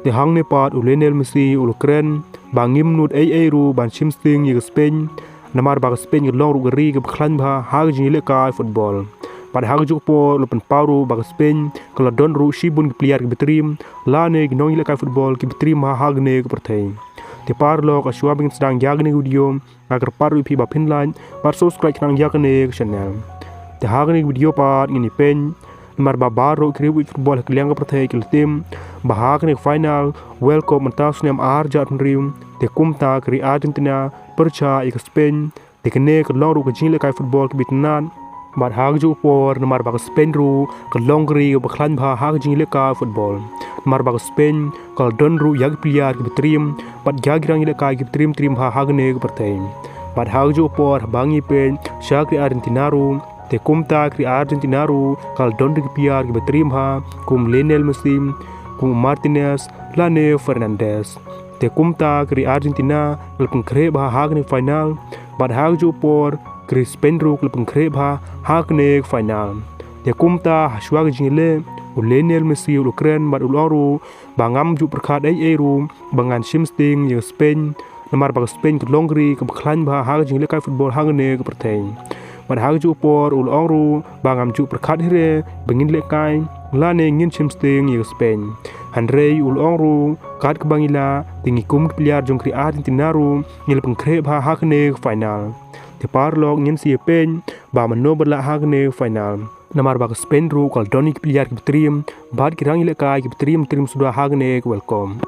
te hang ne pat Lionel Messi kren bangim nut ru ban sim Sdang ye Spain namar ba Spain ke long rugari ke klan ba hag jing le kai football pada hag juk po lepen paru ba Spain kalau don ru shibun ke player ke betrim la ne gnong le kai football ke betrim ha hag ne ke pertai te par lo ka shwa bing Sdang yag ne video agar paru pi ba Finland par subscribe nang yag ne channel te hag ne video pat ngini pen mar ba baro kribu football ke liang ke pertai ke tim bahag ne final welcome mentas nem arjat rim te kumta kri Argentina pyrshah ke Spain te kene ke long ru ke jing le kai football ke bitnan bar hag ju por namar ba Spain ru ke long ri ke klan ba hag jing le kai football mar ba Spain kal don ru yag player ke bitrim bat yag rang le kai ke trim ha hag ne ke pertai bar hag ju por bangi pen shakri Argentina ru te kumta kri Argentina ru kal don ri player ke bitrim ha kum Lionel Messi kum Martinez lane Fernandez te kumta kri Argentina lepeng kre ba hag ne final bad hag ju por kri Spain ru lepeng kre ba hag ne final te kumta shwa jingle Lionel Messi kren bad ulu bangam ju perkhat ru bangan sim Sdang ye Spain namar ba Spain ke longri ke klan ba hag jingle kai football hag ne ke pertai bad hag ju por ulu bangam ju perkhat hire bengin le kai lane ngin sim Sdang ye Spain Handrei ulu kat ke bangila tingi kum player jong kri Argentina ru ngil pengkre ba hak ne final te par lok ngin si pen ba mano bala hak ne final namar ba Spain ru kal doni player ke trim bad kirang ile kai ke trim sudah hak ne welcome